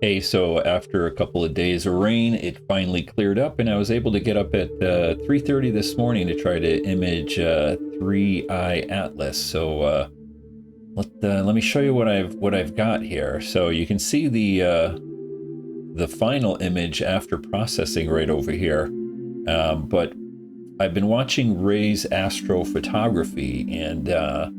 Hey, so after a couple of days of rain, it finally cleared up, and I was able to get up at 3:30 this morning to try to image 3I Atlas. So let me show you what I've got here. So you can see the final image after processing right over here. But I've been watching Ray's astrophotography and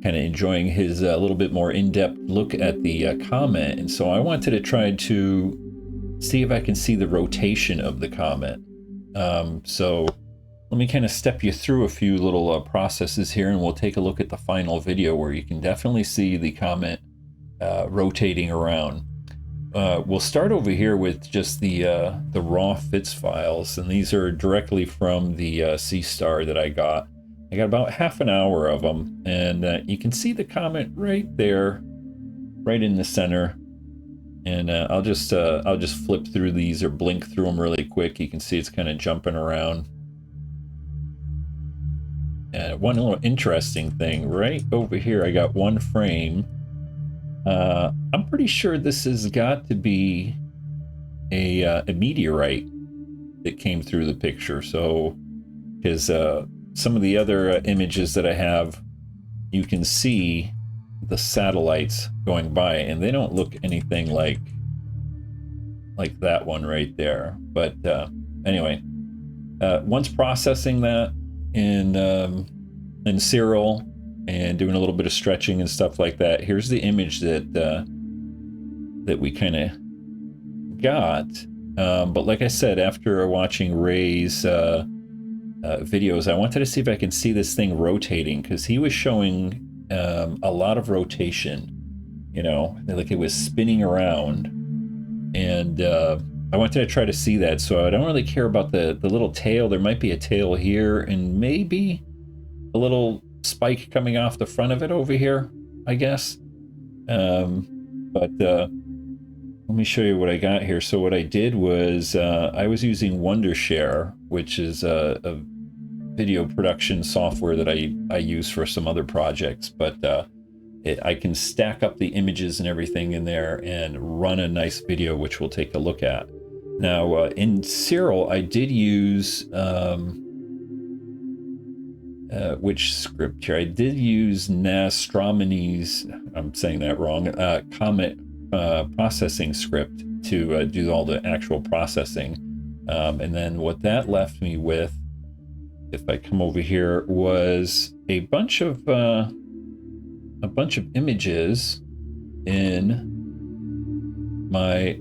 kind of enjoying his little bit more in-depth look at the comet, and so I wanted to try to see if I can see the rotation of the comet. So let me kind of step you through a few little processes here, and we'll take a look at the final video where you can definitely see the comet rotating around. We'll start over here with just the raw FITS files, and these are directly from the SeeStar that I got. I got about half an hour of them, and you can see the comet right there, right in the center. And I'll just flip through these or blink through them really quick. You can see it's kind of jumping around. And one little interesting thing, right over here, I got one frame. I'm pretty sure this has got to be a meteorite that came through the picture. So, because some of the other images that I have, you can see the satellites going by, and they don't look anything like that one right there. But anyway, once processing that in Serial and doing a little bit of stretching and stuff like that, here's the image that we kind of got. But like I said, after watching Ray's videos, I wanted to see if I can see this thing rotating, because he was showing a lot of rotation, you know, like it was spinning around, and I wanted to try to see that. So I don't really care about the little tail. There might be a tail here and maybe a little spike coming off the front of it over here, I guess. But let me show you what I got here. So what I did was I was using Wondershare, which is a video production software that I use for some other projects. But I can stack up the images and everything in there and run a nice video, which we'll take a look at. Now, in Serial, I did use which script here? I did use Nastromenes, I'm saying that wrong, Comet processing script to do all the actual processing. And then what that left me with, if I come over here, was a bunch of images in my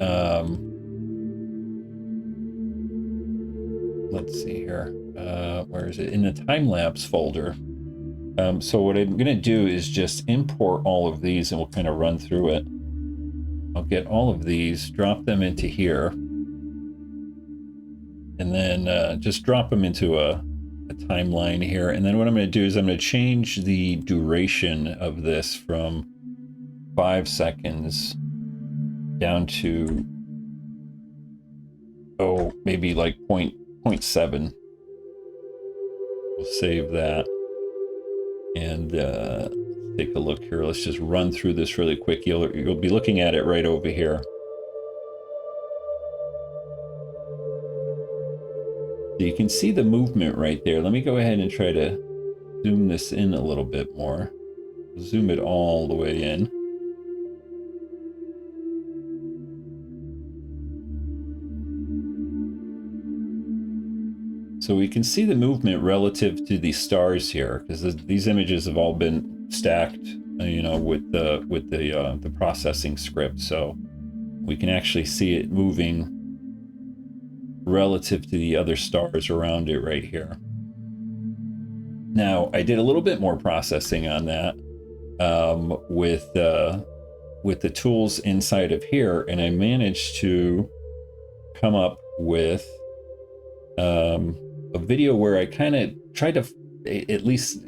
let's see here, where is it? In the time-lapse folder. So what I'm gonna do is just import all of these, and we'll kind of run through it. I'll get all of these, drop them into here, and then just drop them into a timeline here. And then what I'm going to do is I'm going to change the duration of this from 5 seconds down to, oh, maybe like 0.7. We'll save that, and take a look here. Let's just run through this really quick. You'll be looking at it right over here. So you can see the movement right there. Let me go ahead and try to zoom this in a little bit more. Zoom it all the way in. So we can see the movement relative to the stars here, because these images have all been stacked, you know, with the processing script. So we can actually see it moving relative to the other stars around it right here. Now, I did a little bit more processing on that with the tools inside of here, and I managed to come up with a video where I kind of tried to at least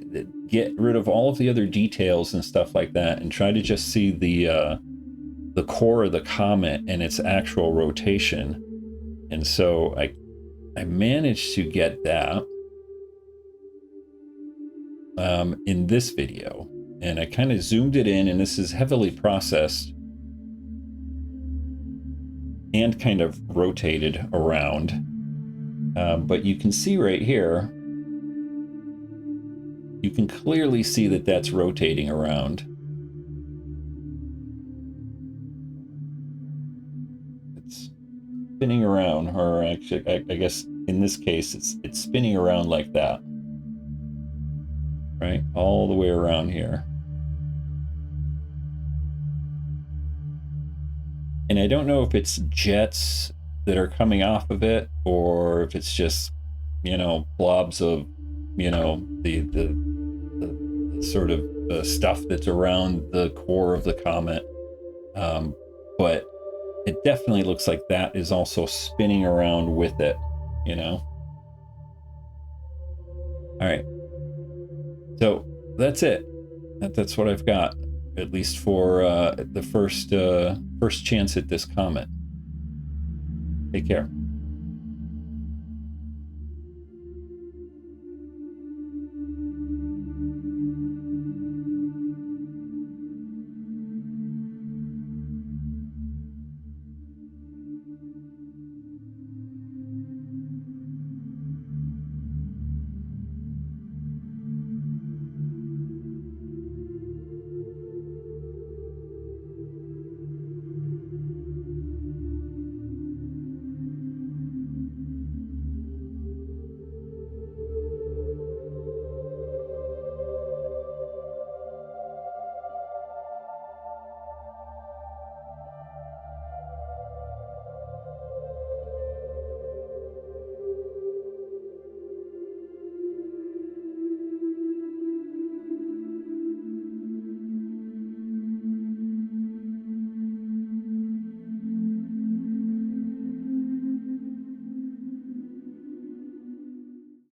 get rid of all of the other details and stuff like that, and try to just see the core of the comet and its actual rotation. And so I managed to get that in this video, and I kind of zoomed it in, and this is heavily processed. and kind of rotated around. But you can see right here, you can clearly see that that's rotating around. It's spinning around, or actually, I guess in this case, it's spinning around like that, right? All the way around here. And I don't know if it's jets that are coming off of it, or if it's just, you know, blobs of, you know, the sort of stuff that's around the core of the comet. But it definitely looks like that is also spinning around with it, you know? All right. So that's it. That's what I've got, at least for the first chance at this comet. Take care.